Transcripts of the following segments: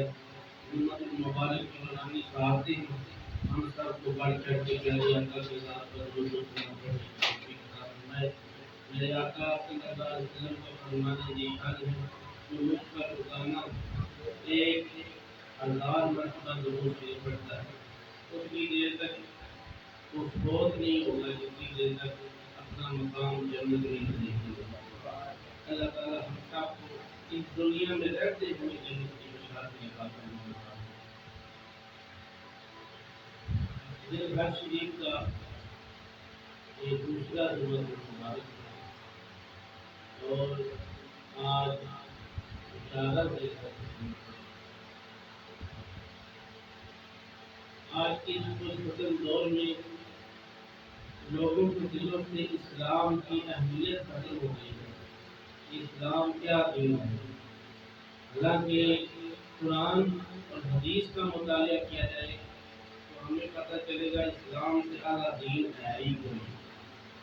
فرمائے۔ امت مبارک کی نورانی سعادتیں ہم سب کو بڑھ چڑھ کے پیارے آقا کے ذات پر درود و سلام پڑھنے کی توفیق عطا فرمائے۔ میرے آقا صلی اللہ علیہ وسلم کا فرمان یہ ہے جو مجھ پر روزانہ 1000 مرتبہ درود شریف پڑھتا ہے اتنی دیر تک وہ فوت نہیں ہوگا جتنی دیر تک اپنا مقام جنت میں نہیں ہوگا۔ اللہ تعالیٰ ہم سب کو اس دنیا میں رہتے ہوئے جنت کی بشارت عطا فرمائے۔ دل بھر شریف کا یہ دوسرا جمعہ مبارک ہے اور آج اجازت دے کر آج کے اس مستقل دور میں لوگوں کے دلوں سے اسلام کی اہمیت ختم ہو گئی ہے۔ اسلام کیا دین ہے؟ حالانکہ قرآن اور حدیث کا مطالعہ کیا جائے تو ہمیں پتہ چلے گا اسلام سے اعلیٰ دین ہے ہی کوئی۔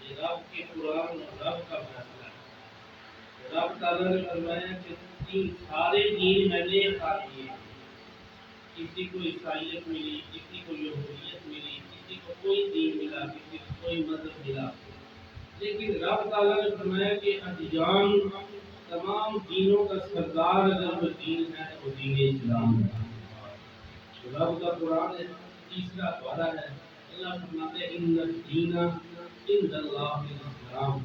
یہ رب کے قرآن اور رب کا فیصلہ ہے۔ رب تعالیٰ نے فرمایا کہ سارے دین میں نے عطا کیے، کسی کو عیسائیت ملی، کسی کو یہودیت ملی، کسی کو کوئی دین ملا، کسی کو کوئی مذہب ملا، لیکن رب تعالیٰ نے فرمایا کہ ادیان تمام دینوں کا سردار اگر وہ دین ہے وہ دین اسلام ہے۔ رب کا قرآن ہے، تیسرا پارہ ہے، اللہ فرماتے ہیں ان الدین عند اللہ الاسلام،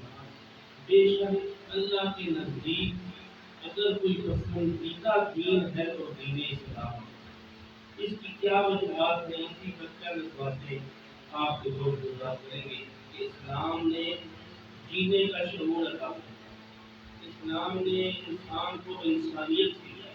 بے شک اللہ کے نزدیک اگر کوئی پسندیدہ دین ہے تو دین اسلام ہے۔ اس کی کیا وجوہات ہیں؟ اسی پر چند باتیں آپ کو گزار کریں گے کہ اسلام نے جینے کا شعور عطا کیا، اسلام نے انسان کو انسانیت دیا،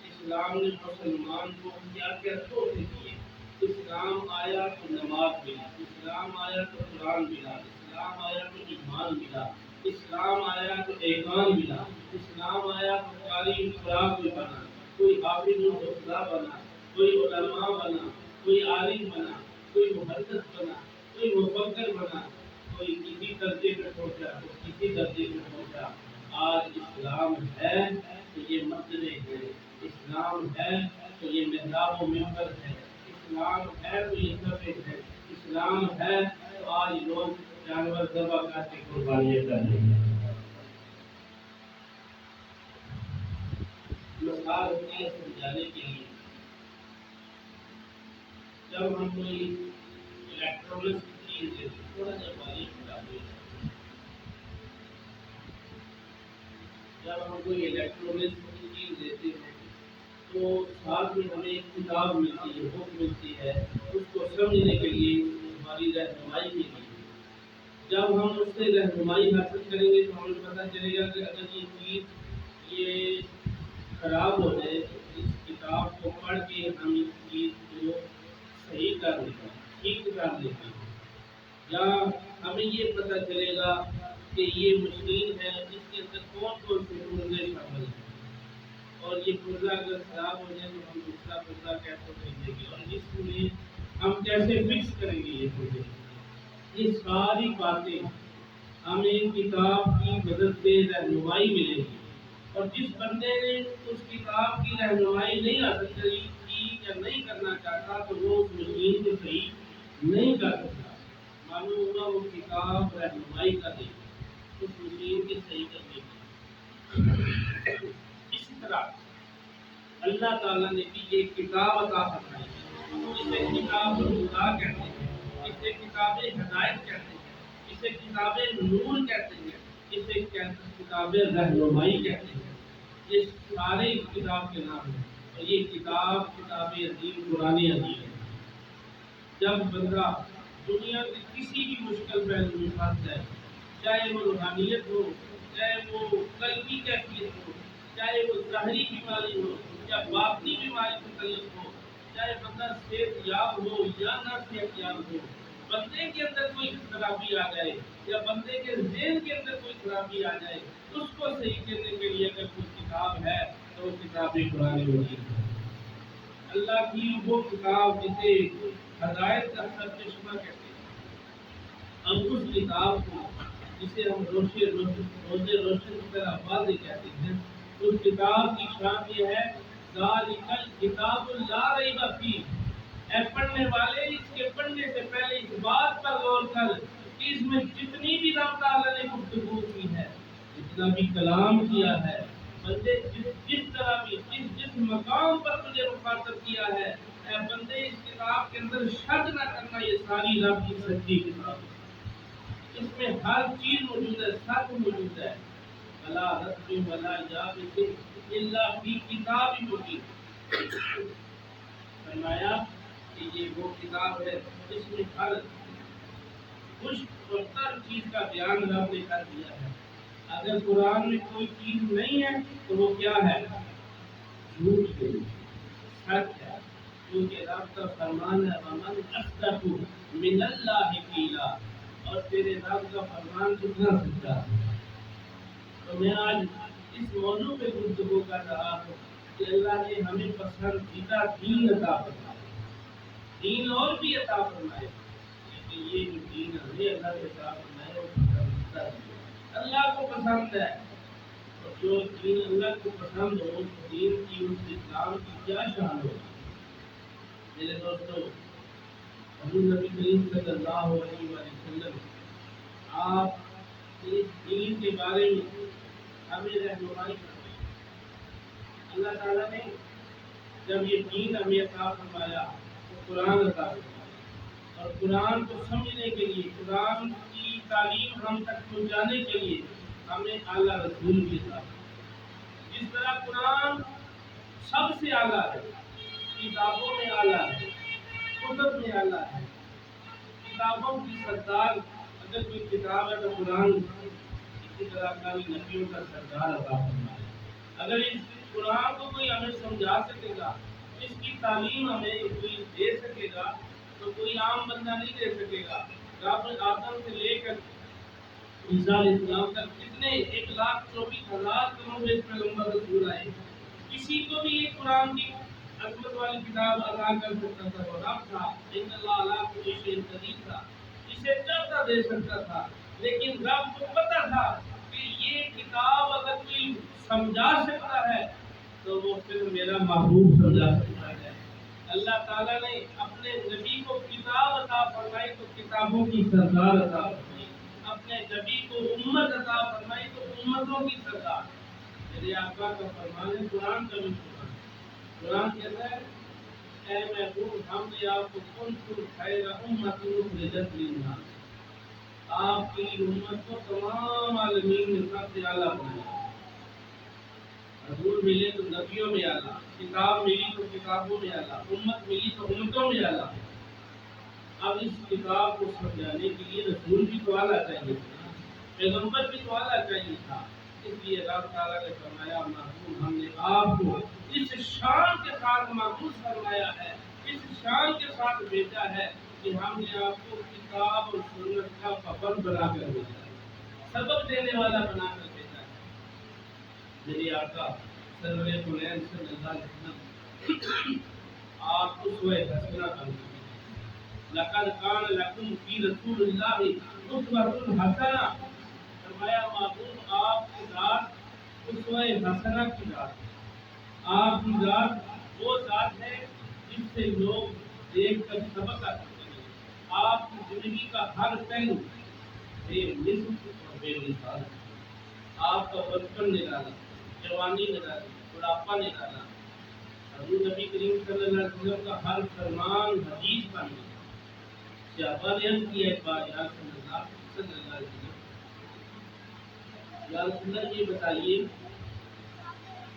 اسلام نے مسلمان کو کیا کیا تحفے دیے۔ اسلام آیا تو نماز ملا، اسلام آیا تو قرآن ملا، اسلام آیا تو ایمان ملا، اسلام آیا تو ایمان ملا، اسلام آیا تو تعلیم خوراک کوئی بنا، کوئی حافظ الحفظہ بنا، کوئی علماء بنا، کوئی عالم بنا، کوئی محدث بنا، کوئی مفکر بنا، کوئی کسی درجے پہ پہنچا، کوئی کسی درجے پہ پہنچا۔ آج اسلام ہے تو یہ مسجدیں ہیں، اسلام ہے تو یہ محراب و منبر ہے، اسلام ہے تو یہ صفحے ہے، اسلام ہے تو آج لوگ جانور ذبح کر کے قربانیاں کر رہے ہیں۔ مثال ہوتی ہے سمجھانے کے لیے، جب ہم کوئی الیکٹرانکس کی چیز دیتے ہیں، تھوڑا سا باریک کتابیں، جب ہم کوئی الیکٹرانکس کی چیز دیتے ہیں تو ساتھ میں ہمیں ایک کتاب ملتی ہے، بک ملتی ہے اس کو سمجھنے کے لیے، ہماری رہنمائی کے لیے۔ جب ہم اس سے رہنمائی حاصل کریں گے تو ہمیں پتہ چلے گا کہ اگر یہ چیز یہ خراب ہو جائے تو اس کتاب کو پڑھ کے ہم اس چیز کو صحیح کر لیتے ہیں، ٹھیک کر لیتے ہیں۔ یا ہمیں یہ پتہ چلے گا کہ یہ مشین ہے اس کے اندر کون کون سے پرزے شامل ہیں، اور یہ پرزہ اگر خراب ہو جائے تو ہم دوسرا پرزہ کیسے خریدیں گے، اور اس میں ہم کیسے فکس کریں گے یہ پرزے۔ یہ ساری باتیں ہمیں کتاب کی مدد سے رہنمائی ملے گی، اور جس بندے نے اس کتاب کی رہنمائی نہیں حاصل کری یا نہیں کرنا چاہتا تو وہ اس مشین کو صحیح نہیں کر سکتا۔ معلوم ہوا وہ کتاب رہنمائی کا دے اس مشین کی صحیح کرنے کی۔ اسی طرح اللہ تعالیٰ نے بھی یہ کتاب عطا فرمائی، اسے کتاب الہدیٰ کہتے ہیں، اسے کتاب ہدایت کہتے ہیں، اسے کتاب نور کہتے ہیں، اسے کتاب رہنمائی کہتے ہیں۔ یہ سارے اس کتاب کے نام ہیں، اور یہ کتاب عظیم قرآن عظیم ہے۔ جب بندہ دنیا کے کسی بھی مشکل پہلو میں پھنس جائے، چاہے وہ روحانیت ہو، چاہے وہ قلبی کیفیت ہو، چاہے وہ ظاہری بیماری ہو یا باطنی بیماری سے تعلق ہو، چاہے بندہ صحت یاب ہو یا نہ صحت یاب ہو، بندے کے اندر کوئی خرابی آ جائے یا بندے کے ذہن کے اندر کوئی خرابی آ جائے، اس کو صحیح کرنے کے لیے اگر کوئی کتاب ہے تو وہ کتاب قرآن مجید ہے۔ اللہ کی وہ کتاب جسے ہدایت کا سرچشمہ کہتے ہیں، ہم اس کتاب کو جسے ہم روزے روشن کی طرح واضح کہتے ہیں، اس کتاب کی شان یہ ہے ذالکل کتاب لا ریب فیہ، اے پڑھنے والے اس کے پڑھنے سے پہلے اس بات پر غور کر کہ اس میں جتنی بھی رب تعالیٰ نے گفتگو کی ہے، جتنا بھی کلام کیا ہے، بندے جس طرح بھی جس مقام پر تجھے مخاطب کیا ہے، اے بندے اس کتاب کے اندر شک نہ کرنا، یہ ساری رب کی سچی کتاب ہے، اس میں ہر چیز موجود ہے، سچ موجود ہے، ولا رتب ولا یابس الا فی کتاب مبین۔ فرمایا کہ یہ وہ کتاب ہے جس میں ہر خشک اور تر چیز کا بیان رب نے کر دیا ہے۔ اگر قرآن میں کوئی چیز نہیں ہے تو وہ کیا ہے؟ جھوٹ ہے، سچ ہے، کیونکہ رب کا فرمان ہے ومن اصدق من اللہ قیلا، اور تیرے رب کا فرمان کتنا سچا ہے۔ تو میں آج اس موضوع پہ گفتگو کر رہا ہوں کہ اللہ نے ہمیں پسندیدہ دین عطا فرمایا، دین اور بھی عطا فرمائے، لیکن یہ جو دین ہمیں اللہ نے عطا فرمایا وہ پسندیدہ ہے، اللہ کو پسند ہے، اور جو دین اللہ کو پسند ہو اس دین کی، اس اسلام کی کیا شان ہو۔ میرے دوستو، حضور نبی کریم صلی اللہ علیہ وسلم آپ اس دین کے بارے میں ہمیں رہنمائی کرتے ہیں۔ اللہ تعالیٰ نے جب یہ دین ہمیں عطا فرمایا تو قرآن عطا فرمایا، اور قرآن کو سمجھنے کے لیے، قرآن کی تعلیم ہم تک پہنچانے کے لیے ہمیں اعلیٰ رسول بھی عطا فرمایا۔ جس طرح قرآن سب سے اعلیٰ ہے، کتابوں میں اعلیٰ ہے، کتب میں اعلیٰ ہے، کتابوں کی سردار اگر کوئی کتاب ہے تو قرآن، اسی طرح کل نبیوں کا سردار عطا فرمایا۔ اگر اس قرآن کو کوئی ہمیں سمجھا سکے گا، اس کی تعلیم ہمیں کوئی دے سکے گا، تو کوئی عام بندہ نہیں دے سکے گا۔ رب آدم سے لے کر عیسیٰ علیہ السلام تک کتنے 1,24,000 کروڑ پیغمبر رسول آئے، کسی کو بھی یہ قرآن کی عظمت والی کتاب عطا کر سکتا تھا، وہ رب تھا، ان اللہ علیہ کل شیء قدیر تھا، اسے چاہتا دے سکتا تھا، لیکن رب کو پتا تھا کہ یہ کتاب اگر کوئی سمجھا سکتا ہے تو وہ پھر میرا محبوب سمجھا سکتا ہے۔ اللہ تعالیٰ نے اپنے نبی کو کتاب عطا فرمائی تو کتابوں کی سردار عطا فرمائی، اپنے نبی کو امت عطا فرمائی تو امتوں کی سردار۔ میرے آقا کا فرمان ہے، قرآن کا بھی فرمان، قرآن کہتا ہے اے محبوب ہم نے آپ کو کنتم خیر امۃ اخرجت للناس، آپ کی امت کو تمام عالمین میں سب سے اعلیٰ بنایا۔ حضور ملے تو نبیوں میں اعلیٰ، کتاب ملی تو کتابوں میں اعلیٰ، امت ملی تو امتوں میں اعلیٰ۔ اب اس کتاب کو سمجھانے کے لیے رسول بھی تو اعلیٰ چاہیے تھا، پیغمبر بھی تو اعلیٰ چاہیے تھا، اس لیے اللہ تعالیٰ نے فرمایا محبوب ہم نے آپ کو اس شان کے ساتھ محفوظ فرمایا ہے، اس شان کے ساتھ بھیجا ہے کہ ہم نے آپ کو کتاب اور سنت کا پابند بنا کر بھیجا ہے، سبق دینے والا بنا کر بھیجا ہے۔ میرے آقا سرور کونین صلی اللہ علیہ وسلم آپ اسوہ حسنہ بن گئے۔ لقد کان لکم فی رسول اللہ اسوۃ حسنہ، فرمایا محبوب آپ کی ذات اسوہ حسنہ کی ذات، آپ کی ذات وہ ذات ہے جس سے لوگ دیکھ کر سبق حاصل کریں۔ آپ کی زندگی کا ہر پہلو بے مثل اور بے مثال، آپ کا بچپن نرالا، جوانی نرالی، بڑھاپا نرالا، حضور نبی کریم صلی اللہ علیہ وسلم کا ہر فرمان حدیث بن گیا۔ صحابہ نے عرض کیا ایک بار یا رسول اللہ صلی اللہ علیہ وسلم، یا رسول اللہ یہ بتائیے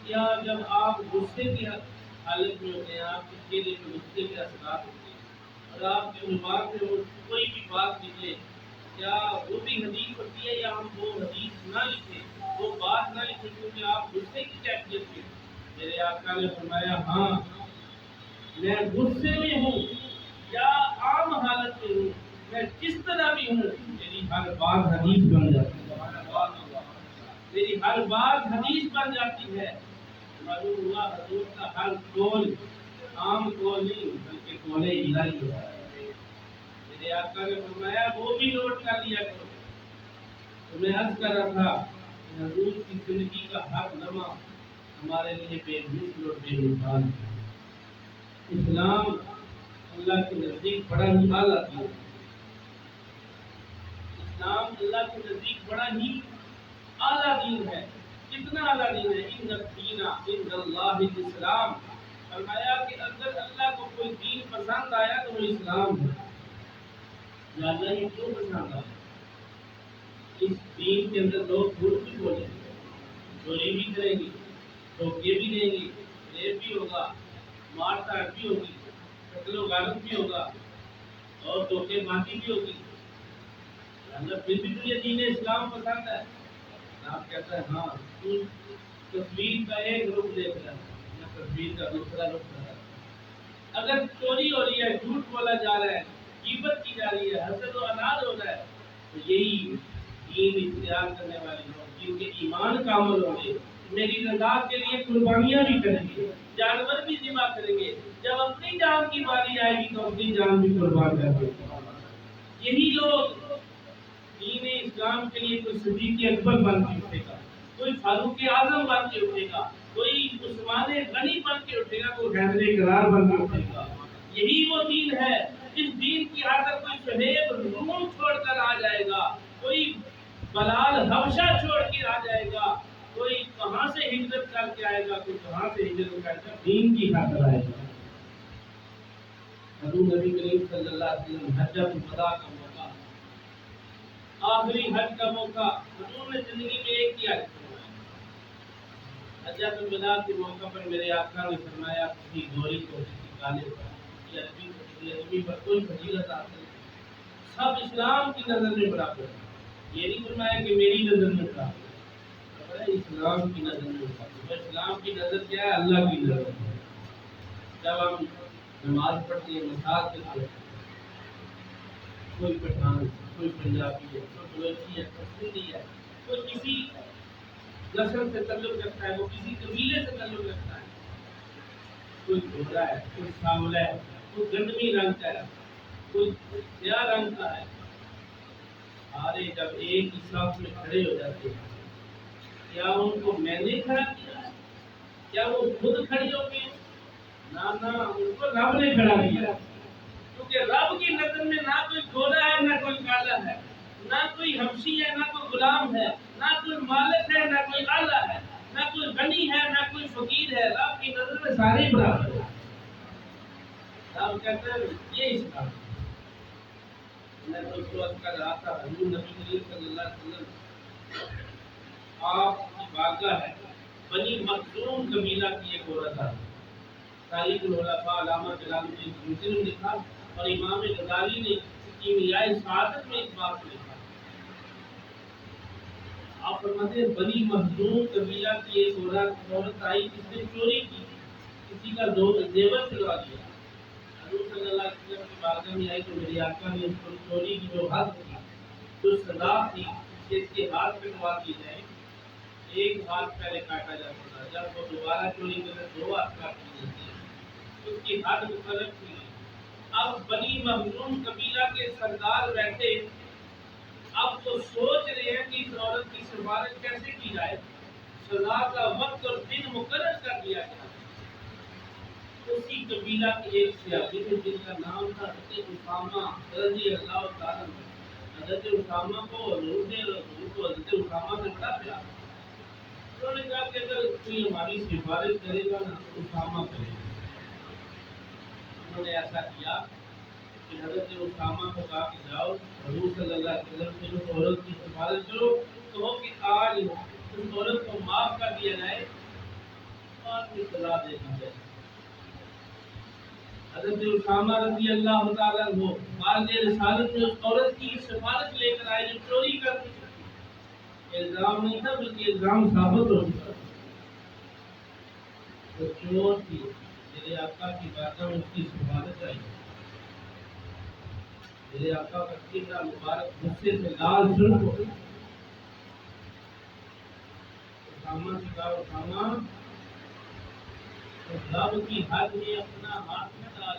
کیا جب آپ غصے کی حالت میں ہوتے ہیں، آپ کے چہرے پہ غصے کے اثرات ہوتے ہیں اور آپ کے دماغ میں وہ کوئی بھی بات نکلے، کیا وہ بھی حدیث ہوتی ہے یا ہم وہ حدیث نہ لکھیں، وہ بات نہ لکھیں کیونکہ آپ غصے کی کیفیت میں؟ میرے آقا نے فرمایا ہاں، میں غصے میں ہوں یا عام حالت میں ہوں، میں جس طرح بھی ہوں، میری ہر بات حدیث بن جاتی ہے، میری ہر بات حدیث بن جاتی ہے۔ معلوم ہوا حضور کا ہر قول عام قول نہیں بلکہ قول الہی ہے۔ میرے آقا نے فرمایا وہ بھی نوٹ کر لیا کرو۔ تو میں عرض کر رہا تھا کہ حضور کی زندگی کا ہر لمحہ ہمارے لیے بے مثل اور بے مثال ہے۔ اسلام اللہ کے نزدیک بڑا ہی اعلیٰ دین ہے۔ اسلام اللہ کے نزدیک بڑا ہی اعلیٰ دین ہے۔ کتنا اعلیٰ دین ہے؟ ان الدین عند اللہ الاسلام، فرمایا کہ اگر اللہ کو کوئی دین پسند آیا تو وہ اسلام ہے۔ یا اللہ یہ کیوں پسند آیا؟ اس دین کے اندر لوگ جھوٹ بھی بولیں گے، چوری بھی کریں گے، دھوکے بھی دیں گے، ریپ بھی ہوگا، مار کاٹ بھی ہوگی، قتل و غارت بھی ہوگا اور دھوکے بازی بھی ہوگی۔ اللہ پھر بھی تجھے دین اسلام پسند ہے؟ آپ کہتا ہے ہاں تو تصویر کا ایک رخ دیکھ رہا ہے یا تصویر کا دوسرا رخ ہے۔ اگر چوری ہو رہی ہے، جھوٹ بولا جا رہا ہے، غیبت کی جا رہی ہے، حسد و اناد ہو رہا ہے، تو یہی دین اختیار کرنے والے لوگ جن کے ایمان کامل ہوں گے، میری رضا کے لیے قربانیاں بھی کریں گے، جانور بھی ذبح کریں گے، جب اپنی جان کی باری آئے گی تو اپنی جان بھی قربان کر دیں گے۔ یہی لوگ دین اسلام کے لیے کوئی صدیق اکبر بن کے اٹھے گا، کوئی فاروق اعظم بن کے اٹھے گا، کوئی عثمان غنی بن کے اٹھے گا، کوئی حیدر کرار بن کے اٹھے گا۔ یہی وہ دین ہے جس دین کی خاطر کوئی شہیب روم چھوڑ کر آ جائے گا، کوئی بلال حبشہ چھوڑ کے آ جائے گا، کوئی کہاں سے ہجرت کر کے آئے گا، کوئی کہاں سے ہجرت کر کے دین کی خاطر آئے گا۔ حضور نبی کریم صلی اللہ علیہ وسلم حجۃ الوداع کا موقع، آخری حج کا موقع حضور نے زندگی میں ایک کیا ہے۔ حجۃ الوداع کے موقع پر میرے آقا نے فرمایا کسی گوری کو، کسی کالے پر، کسی عربی کو، کسی عربی پر کوئی فضیلت حاصل نہیں، سب اسلام کی نظر میں برابر ہے۔ یہ نہیں فرمایا کہ میری نظر میں برابر ہے، اسلام کی نظر میں برابر ہے۔ اسلام کی نظر کیا ہے؟ اللہ کی نظر ہے۔ جب ہم نماز پڑھتے ہیں مثال کے طور پر، کوئی پٹھان ہے، کوئی پنجابی ہے، کوئی بلوچی ہے، کوئی سندھی ہے، کوئی کسی نسل سے تعلق رکھتا ہے، وہ کسی قبیلے سے تعلق رکھتا ہے، کوئی گھوڑا ہے، کوئی سانولا ہے، کوئی گندمی رنگ کا ہے، کوئی سیاہ رنگ کا ہے، سارے جب ایک ہی صف میں کھڑے ہو جاتے ہیں، کیا ان کو میں نے کھڑا کیا ہے؟ کیا وہ خود کھڑی ہو گئی؟ نہ ان کو رب نے کھڑا کیا، کیونکہ رب کی نظر میں نہ کوئی گھوڑا ہے، نہ کوئی کالا ہے، نہ کوئی حبشی ہے، نہ کوئی غلام ہے، نہ کوئی مالک ہے، نہ کوئی آلہ ہے، نہ کوئی غنی ہے، نہ کوئی فقیر ہے۔ رب کی نظر میں سارے برابر ہیں۔ رب کہتا ہے یہ اسلام ہے۔ میں تو اس وقت کا رہا تھا، حضور نبی کریم صلی اللہ علیہ وسلم آپ کی واقعہ ہے، بنی مخزوم قبیلہ کی ایک عورت ہے۔ تاریخ الخلفاء علامہ جلال الدین سیوطی نے لکھا اور امام غزالی نے کیمیائے سعادت میں اس بات کو لکھا۔ آپ فرماتے ہیں بنی مخزوم قبیلہ کی ایک عورت آئی جس نے چوری کی، کسی کا زیور چلوا دیا۔ حضور صلی اللہ علیہ وسلم کی بارگاہ میں آئی تو میرے آقا نے اس کو چوری کی جو حد تھی، جو سزا تھی کہ اس کے ہاتھ کٹوا دیے جائیں، ایک ہاتھ پہلے کاٹا جاتا تھا، جب وہ دوبارہ چوری کرے 2 ہاتھ کاٹ دیے جاتے، اس کی حد مختلف تھی۔ اب بنی مخزوم قبیلہ کے سردار بیٹھے، اب وہ سوچ رہے ہیں کہ اس عورت کی سفارش کیسے کی جائے۔ سزا کا وقت اور دن مقرر کر دیا گیا۔ اسی قبیلہ کے ایک سیاسی تھے جن کا نام تھا حضرت اسامہ رضی اللہ تعالیٰ عنہ۔ حضرت اسامہ کو حضور کو حضرت اسامہ سے بڑا پیار، انہوں نے کہا کہ اگر کوئی ہماری سفارش کرے گا نا تو اسامہ کرے گا۔ انہوں نے ایسا کیا کہ حضرت اسامہ کو کہا کہ جاؤ حضور صلی اللہ علیہ وسلم سے اس عورت کی سفارش کرو، کہو کہ آج اس عورت کو معاف کر دیا جائے اور پھر سزا دے دی جائے۔ حضرت اسامہ رضی اللہ تعالیٰ عنہ بعد رسالت میں اس عورت کی سفارش لے کر آئے جو چوری کر دی۔ الزام نہیں تھا بلکہ الزام ثابت ہو چکا، وہ چور تھی۔ میرے آقا کی بارگاہ میں اس کی سفارش آئی، میرے آقا کا چہرہ مبارک غصے سے لال سرخ ہو گیا۔ اسامہ سے کہا اسامہ رب کی حد میں اپنا ہاتھ نہ ڈال،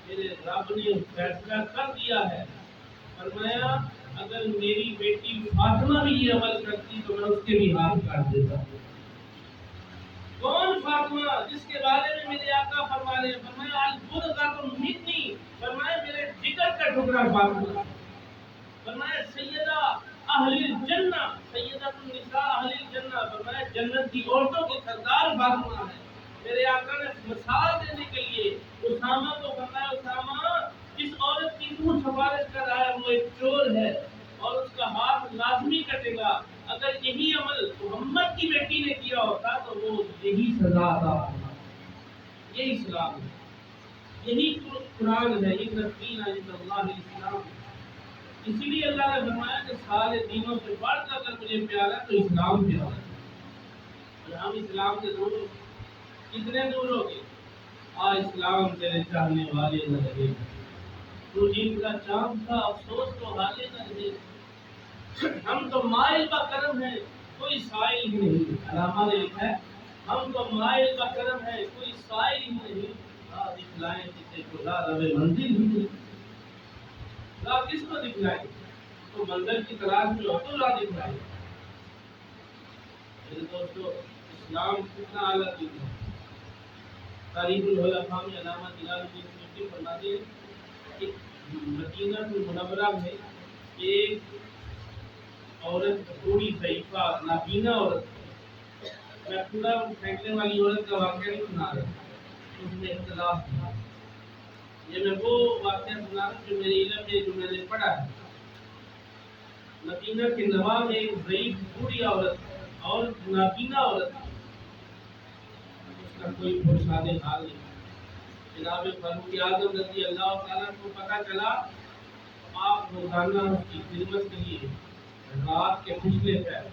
میرے رب نے فیصلہ کر دیا ہے۔ فرمایا اگر میری بیٹی فاطمہ بھی یہ عمل کرتی تو میں اس کے بھی ہاتھ کاٹ دیتا۔ کون فاطمہ جس کے بارے میں میرے آقا فرما رہے ہیں، فرمایا البرزۃ منی، فرمایا میرے جگر کا ٹکڑا فاطمہ، فرمایا سیدہ اہل الجنہ، سیدہ النساء اہل الجنہ، فرمایا جنت کی عورتوں کے سردار فاطمہ ہے۔ میرے آقا نے مثال دینے کے لیے اسامہ کو فرمایا اسامہ جس عورت کی منہ سفارش کر رہا ہے وہ ایک چور ہے اور اس کا ہاتھ لازمی کٹے گا، اگر یہی عمل محمد کی بیٹی نے کیا ہوتا تو وہ یہی سزا تھا۔ یہی اسلام ہے، یہی قرآن ہے، یہ تدبیر عند اللہ الاسلام۔ اسی لیے اللہ نے فرمایا کہ سارے دینوں سے بڑھ کر اگر مجھے پیارا تو اسلام پیارا ہے۔ اور ہم اسلام سے دور کتنے دور ہو گئے؟ اسلام تیرے چاہنے والے نہ رہے، تو جن کا چاند تھا افسوس تو حالے نہ رہے، ہم تو مائل کا کرم ہے کوئی سائل ہی نہیں۔ علامہ نے لکھا ہے ہم تو مائل کا کرم ہے کوئی سائل ہی نہیں، دکھلائیں کسی کو لا رہے منزل ہی نہیں۔ راہ کس کو دکھلائیں؟ تو منزل کی تلاش میں ہو تو راہ دکھلائیں۔ میرے دوستو اسلام کتنا اعلیٰ دین ہے۔ تاریخ الخلفاء میں علامہ جلال الدین سیوطی فرماتے ہیں کہ مدینہ المنورہ میں ایک عورت تھوڑی ضعیفہ نابینا عورت، میں پورا پھینکنے والی عورت کا واقعہ نہیں سنا رہا، اس میں اختلاف تھا۔ یہ میں وہ واقعہ سنا رہا جو میرے علم میں جو میں نے پڑھا ہے۔ مدینہ کے نواب میں ایک ضعیف بوڑھی عورت اور نابینا عورت، اس کا کوئی پرساد حال نہیں۔ جناب فاروق اعظم رضی اللہ تعالیٰ کو پتہ چلا، آپ روزانہ اس کی خدمت کے لیے رات کے پچھلے پہر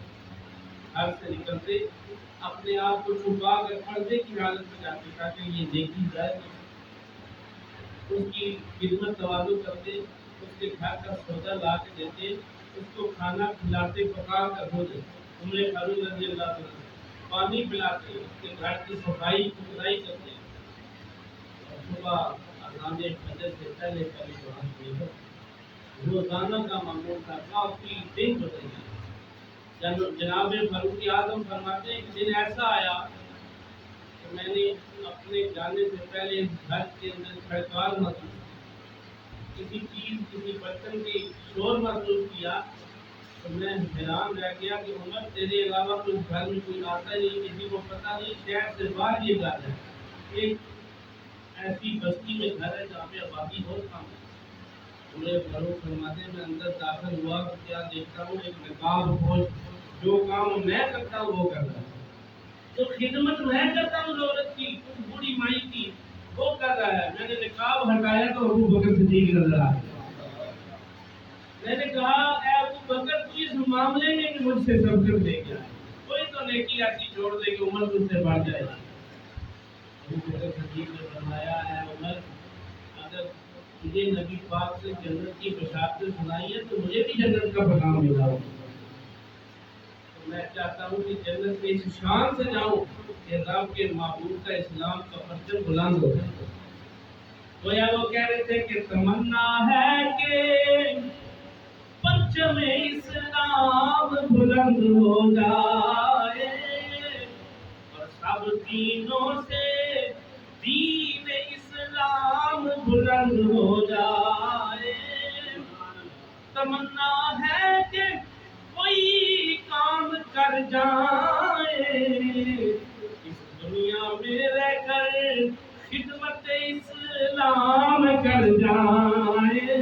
گھر سے نکلتے، اپنے آپ کو چھپا کر پردے کی حالت میں جاتے تاکہ یہ دیکھی جائے، اس کی خدمت توازو کرتے، اس کے گھر کا سودا لا کے دیتے، اس کو کھانا کھلاتے، پکا کر دھوتے، عمر فاروق رضی اللہ عنہ پانی پلاتے، اس کے گھر کی صفائی ستھرائی کرتے، اور صبح اذان فجر سے پہلے پہلے وہاں سے روزانہ کا معمول تھا۔ کافی دن گزر گئے، جناب فاروق اعظم فرماتے ہیں کہ دن ایسا آیا کہ میں نے اپنے جانے سے پہلے گھر کے اندر کھڑکار محسوس، کسی چیز کسی برتن کی شور محسوس کیا تو میں حیران رہ گیا کہ عمر تیرے علاوہ کوئی گھر میں کوئی آتا ہی نہیں، کسی کو پتہ نہیں، شہر سے باہر یہ گھر ہے، ایک ایسی بستی میں گھر ہے جہاں پہ آبادی بہت کم ہے۔ پورے فاروق فرماتے ہیں میں اندر داخل ہوا تو کیا دیکھتا ہوں ایک نقاب پوش، جو کام میں کرتا ہوں وہ کر رہا ہے، جو خدمت میں کرتا ہوں عورت کی، اس بوڑھی مائی کی، وہ کر رہا ہے۔ میں نے نقاب ہٹایا تو ابو بکر صدیق نظر آ گیا۔ میں نے کہا اے ابو بکر تو اس معاملے میں بھی مجھ سے سبقت لے گیا، کوئی تو نیکی ایسی چھوڑ دے کہ عمر تجھ سے بڑھ جائے۔ ابو بکر صدیق نے فرمایا اے عمر اگر تجھے نبی پاک سے جنت کی بشارتیں سنائی ہیں تو مجھے بھی جنت کا پیغام ملا ہو۔ میں چاہتا ہوں کہ جنت میں اس شان سے جاؤں کہ رب کے معبود کا اسلام کا پرچم بلند ہو جائے۔ گویا وہ کہہ رہے تھے کہ تمنا ہے کہ پرچم اسلام بلند ہو جائے اور سب دینوں سے دین اسلام بلند ہو جائے۔ تمنا ہے کہ کوئی کام کر جائے اس دنیا میں رہ کر خدمت اسلام کر جائے۔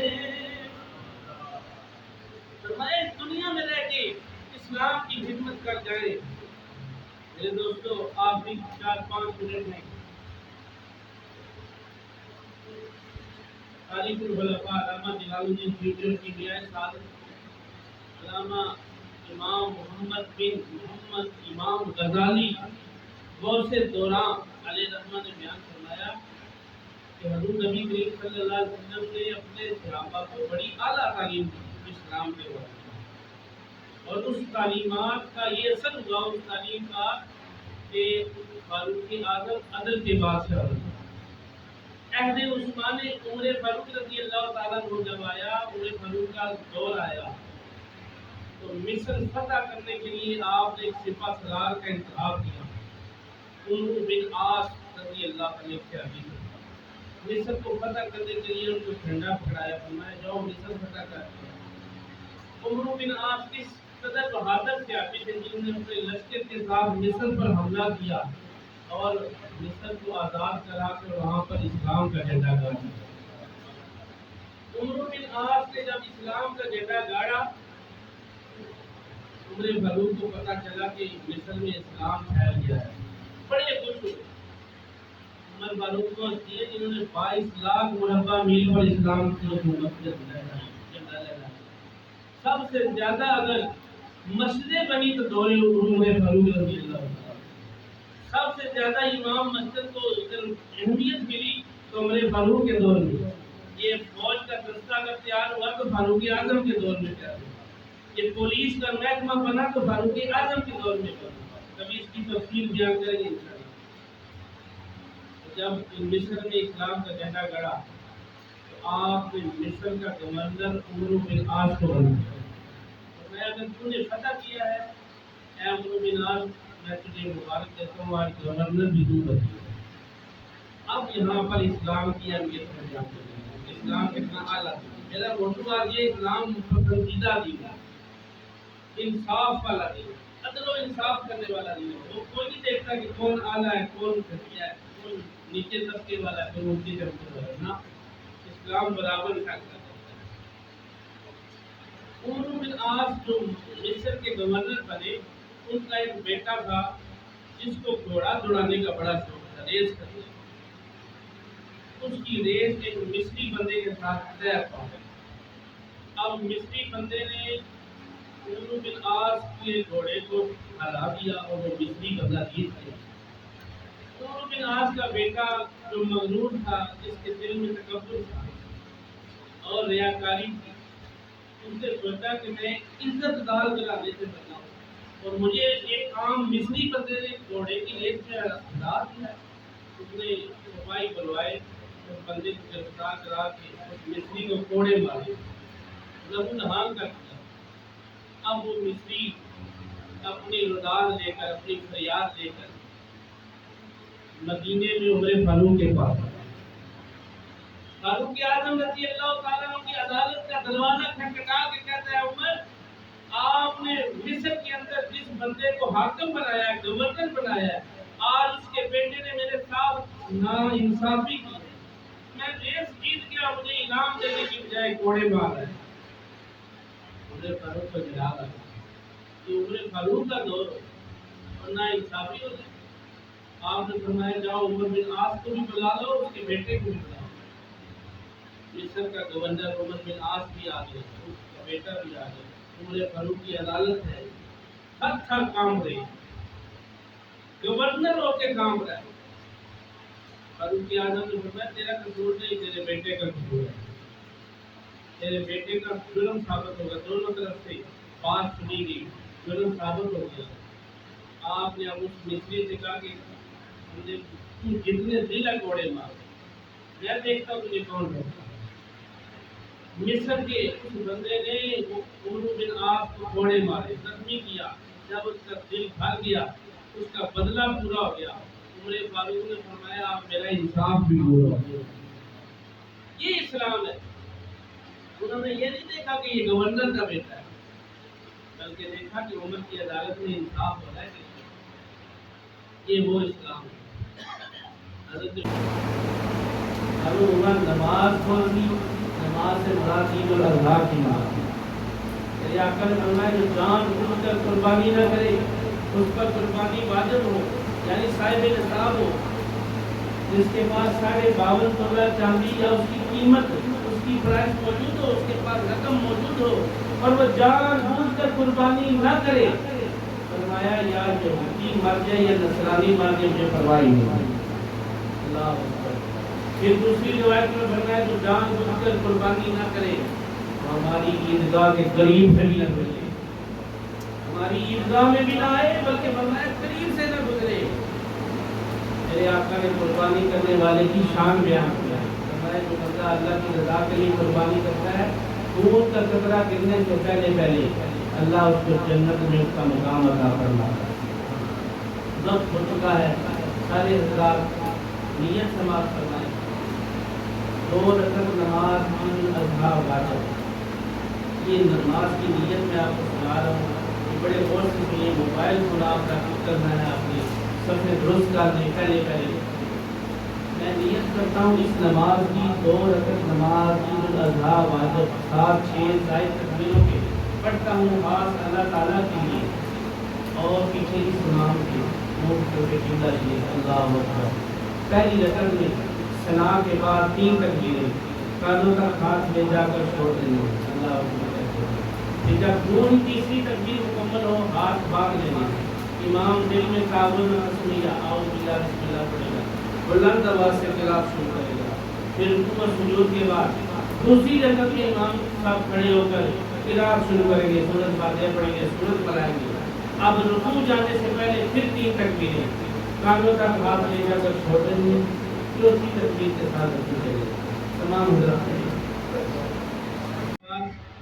فرمایا اس دنیا میں رہ کے اسلام کی خدمت کر جائے۔ میرے دوستو آپ بھی 4-5 منٹ میں تاریخ الخلفاء علامہ جلال الدین سیوطی کی بیان سعادت علامہ امام محمد بن محمد امام غزالی غوث دوران علیہ الرحمہ نے بیان فرمایا کہ حضور نبی کریم صلی اللہ علیہ وسلم نے اپنے صحابہ کو بڑی اعلیٰ تعلیم دی اسلام کے بارے، اور اس تعلیمات کا یہ اثر ہوا اس تعلیم کا کہ فاروق اعظم عدل کے بادشاہ بنے۔ عہد عثمانی عمر فاروق رضی اللہ تعالیٰ عنہ جب آیا، عمر فاروق کا دور آیا تو مصر فتح کرنے کے لیے آپ نے ایک سپہ سالار کا انتخاب کیا۔ عمرو بن عاص رضی اللہ عنہ کے ابھی مصر کو فتح کرنے کے لیے ان کو جھنڈا پکڑایا، فرمایا جاؤ مصر فتح کرتے ہیں۔ عمرو بن عاص کس قدر بہادر تھے آدمی تھے جنہوں نے اپنے لشکر کے ساتھ مصر پر حملہ کیا اور مصر کو آزاد کرا کر وہاں پر اسلام کا جھنڈا گاڑا۔ عمرو بن عاص نے جب اسلام کا جھنڈا گاڑا، عمر فاروق کو پتا چلا کہ مصر میں اسلام پھیل گیا ہے، بڑے خوش ہوئے۔ عمر فاروق کو دیے جنہوں نے 22 لاکھ مربع میل پر اسلام کی حکومت جھنڈا لہرایا۔ سب سے زیادہ اگر مسجدیں بنی تو دور عمر فاروق رضی اللہ عنہ، سب سے زیادہ امام مسجد کو اہمیت ملی تو عمر فاروق کے دور میں۔ یہ فوج کا دستہ اگر تیار ہوا تو فاروق اعظم کے دور میں تیار ہوا، یہ پولیس کا محکمہ بنا تو فاروق اعظم کے دور میں بنا۔ کبھی اس کی تفصیل بیان کریں گے انشاءاللہ۔ جب مصر میں اسلام کا جھنڈا گڑا تو آپ نے مصر کا گورنر عمرو بن عاص کو بنایا۔ میں اگر تو نے فتح کیا ہے اے عمرو بن عاص، میں تجھے مبارک دیتا ہوں، آج گورنر بھی تو بن گیا۔ اب یہاں پر اسلام کی اہمیت پر جان کریں، اسلام کتنا اعلیٰ ہے۔ میرا موضوع آج یہ اسلام پسندیدہ دین ہے، انصاف والا دین، عدل و انصاف کرنے والا دین ہے۔ وہ کوئی نہیں دیکھتا کہ کون اعلیٰ ہے، کون گھٹیا ہے، کون نیچے طبقے والا ہے، کون اونچے طبقے والا ہے، نا اسلام برابر کا کرتا ہے۔ عمرو بن عاص جو مصر کے گورنر بنے، ان کا ایک بیٹا تھا جس کو گھوڑا دوڑانے کا بڑا شوق تھا، ریس کرنے کا۔ اس کی ریس ایک مصری بندے کے ساتھ طے پائی۔ اب مصری بندے نے عمرو بن عاص کے گھوڑے کو ہرا دیا اور وہ مصری بندہ جیت گیا۔ عمرو بن عاص کا بیٹا جو مغرور تھا، جس کے دل میں تکبر تھا اور ریاکاری تھی، اس نے سوچا کہ میں عزت دار گھرانے سے بنا ہوں اور مجھے ایک عام مصری بندے نے گھوڑے کی ریس میں ہرا دیا۔ اس نے سپاہی بلوائے، اس بندے کو گرفتار کرا کے اس مصری کو کوڑے مارے، لہو نہان کر دیا۔ اب وہ مصری اپنی رضاعت لے کر، اپنی فریاد لے کر مدینے میں عمر فاروق کے پاس آیا۔ فاروق اعظم رضی اللہ تعالیٰ عنہ کی عدالت کا دروازہ کھٹکھٹا کے کہتا ہے، عمر آپ نے مصر کے اندر جس بندے کو حاکم بنایا ہے، گورنر بنایا ہے، آج اس کے بیٹے نے میرے ساتھ ناانصافی کی، میں ریس جیت گیا، مجھے انعام دینے کی بجائے کوڑے مار رہا ہے۔ عمر فاروق کو جلا رہا ہے، یہ عمر فاروق کا دور ہو اور ناانصافی ہو جائے۔ آپ نے فرمایا جاؤ عمر بن عاص کو بھی بلا لو، اس کے بیٹے کو بھی بلا لو۔ مصر کا گورنر عمر بن عاص بھی آ گیا، اس کا بیٹا بھی آ گیا۔ عمر فاروق کی عدالت ہے، ہر تھر کام رہی، گورنر ہو کے کام رہا ہے۔ فاروق اعظم نے فرمایا تیرا قصور نہیں، تیرے بیٹے کا قصور ہے، تیرے بیٹے کا جرم ثابت ہوگا۔ دونوں طرف سے بات سنی گئی، جرم ثابت ہو گیا۔ آپ نے اب اس مصری سے کہا کہ مجھے جتنے دل ہے کوڑے مار، میں دیکھتا ہوں تجھے کون روکتا۔ مصر کے اس بندے نے عمرو بن عاص کو کوڑے مارے، زخمی کیا۔ جب اس کا دل بھر گیا، اس کا بدلہ پورا ہو گیا، عمر فاروق نے فرمایا آپ میرا انصاف بھی پورا ہو گیا۔ یہ اسلام ہے۔ انہوں نے یہ نہیں دیکھا کہ یہ گورنر کا بیٹا ہے، بلکہ دیکھا کہ عمر کی عدالت میں انصاف ہو رہا ہے۔ یہ وہ اسلام ہے۔ حضرت عمر نماز پڑھی، نماز سے مراد عید الاضحیٰ کی نماز۔ میرے آقا نے فرمایا جو جان بوجھ کر قربانی نہ کرے اس پر قربانی واجب ہو، یعنی صاحب نصاب ہو، جس کے پاس 52.5 تولہ چاندی یا اس کی قیمت، اس کی پرائس موجود ہو، اس کے پاس رقم موجود ہو اور وہ جان بوجھ کر قربانی نہ کرے، فرمایا یا یہودی مر جائے یا نصرانی مر جائے مجھے پرواہ نہیں۔ اللہ اکبر۔ پھر دوسری روایت میں فرمایا جو جان بوجھ کر قربانی نہ کرے ہماری عیدگاہ کے قریب سے بھی نہ گزرے، ہماری عیدگاہ میں بھی نہ آئے، بلکہ فرمایا قریب سے نہ گزرے۔ میرے آقا نے قربانی کرنے والے کی شان بیان کیا ہے، فرمایا جو بندہ اللہ کی رضا کے لیے قربانی کرتا ہے، خون کا قطرہ گرنے سے پہلے اللہ اس کو جنت میں اس کا مقام عطا فرماتا ہے۔ وقت ہو چکا ہے، سارے حضرات نیت سماعت فرمائیں. 2 رکعت نماز عید الاضحیٰ واجب. یہ نماز کی نیت میں آپ کو سنا رہا ہوں، بڑے غور سے سنیے. موبائل فون آپ کا ٹھیک کرنا ہے، اپنی صفحے درست کرنے پہلے میں نیت کرتا ہوں اس نماز کی 2 رکعت نماز عید الاضحیٰ واجب 7-6 زائد تکبیروں کے پڑھتا ہوں خاص اللہ تعالیٰ کے لیے اور پیچھے اس امام کے منہ چھوٹے قبلہ لیے. اللہ اکبر. پہلی رکعت میں ثنا کے بعد 3 تکبیریں کانوں تک ہاتھ لے جا کر چھوڑ دینے. اللہ اکبر. پھر جب پوری تیسری تکبیر مکمل ہو ہاتھ باندھ لینے. امام دل میں تعاون اسمیہ اعوذ باللہ بسم اللہ پڑھے گا، بلند آواز سے قرات شروع کرے گا. پھر رکوع اور سجود کے بعد دوسری رکعت میں امام صاحب کھڑے ہو کر قرات شروع کریں گے، سورۃ فاتحہ پڑھیں گے، سورت پڑھائیں گے. اب رکوع جانے سے پہلے پھر 3 تکبیریں کانوں تک ہاتھ لے جا کر چھوڑ دیں گے. چوتھی تکبیر کے ساتھ رکوع کریں گے. تمام حضرات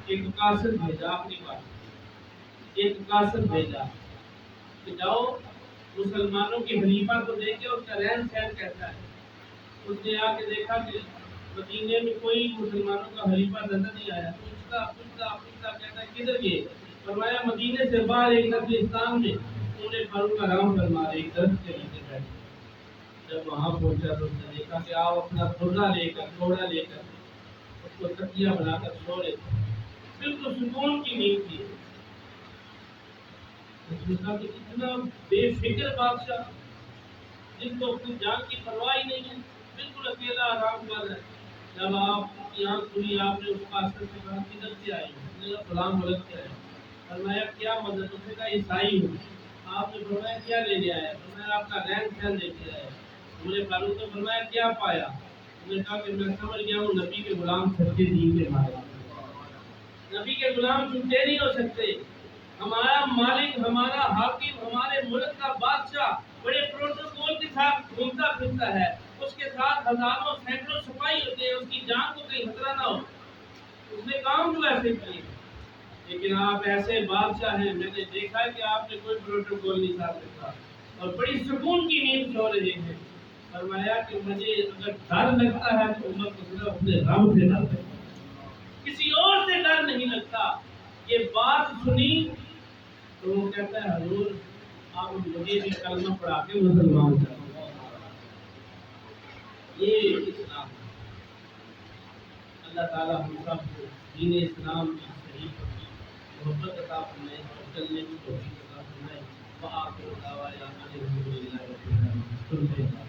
ایک قاصد بھیجا. اپنی بات ایک قاصد بھیجا کہ جاؤ مسلمانوں کے خلیفہ کو دیکھے اس کا رہن سہن کیسا ہے. اس نے آ کے دیکھا کہ مدینے میں کوئی مسلمانوں کا خلیفہ نظر نہیں آیا. پوچھتا کہتا ہے کدھر گئے؟ فرمایا مدینے سے باہر ایک نخلستان میں انہیں فاروق آرام فرما رہے ایک درخت کے نیچے بیٹھے. جب وہاں پہنچا تو اس نے دیکھا کہ آپ اپنا گھوڑا لے کر اس کو تکیہ بنا کر سو رہے تھے. بالکل سکون کی نیند تھی. اتنا بے فکر بادشاہ جس کو اپنی جان کی پرواہ ہی نہیں ہے، بالکل اکیلا آرام کر رہا ہے. جب آپ کی آنکھ کھلی آپ نے اس قاصد سے کہا کدھر سے آئی؟ اس نے کہا فلاں ملک سے آیا. فرمایا کیا مدد؟ اس نے کہا عیسائی ہوں. آپ نے فرمایا کیا لے کے آیا؟ فرمایا آپ کا رہن سہن لے کے آیا. انہوں نے فاروق نے فرمایا کیا پایا؟ انہوں نے کہا کہ میں سمجھ گیا ہوں نبی کے غلام سچے دین کے مالک. نبی کے غلام جھوٹے نہیں ہو سکتے. ہمارا مالک، ہمارا حاکم، ہمارے ملک کا بادشاہ بڑے پروٹوکول کے ساتھ گھومتا پھرتا ہے. اس کے ساتھ ہزاروں سینکڑوں سپاہی ہوتے ہیں، اس کی جان کو کہیں خطرہ نہ ہو. اس نے کام جو ایسے کیے. لیکن آپ ایسے بادشاہ ہیں، میں نے دیکھا ہے کہ آپ نے کوئی پروٹوکول نہیں ساتھ رکھا اور بڑی سکون کی نیند سو رہے ہیں. فرمایا کہ مجھے اگر ڈر لگتا ہے تو امت کو صرف اپنے رب سے ڈر لگتا ہے، کسی اور سے ڈر نہیں لگتا. یہ بات سنی تو وہ کہتا ہے حضور آپ مجھے بھی کلمہ پڑھا کے مسلمان کر دو. یہ اسلام. اللہ تعالیٰ ہم سب کو دین اسلام کی صحیح محبت عطا فرمائے اور چلنے کی توفیق عطا فرمائے. وآخر دعوانا الحمد للہ رب العالمین.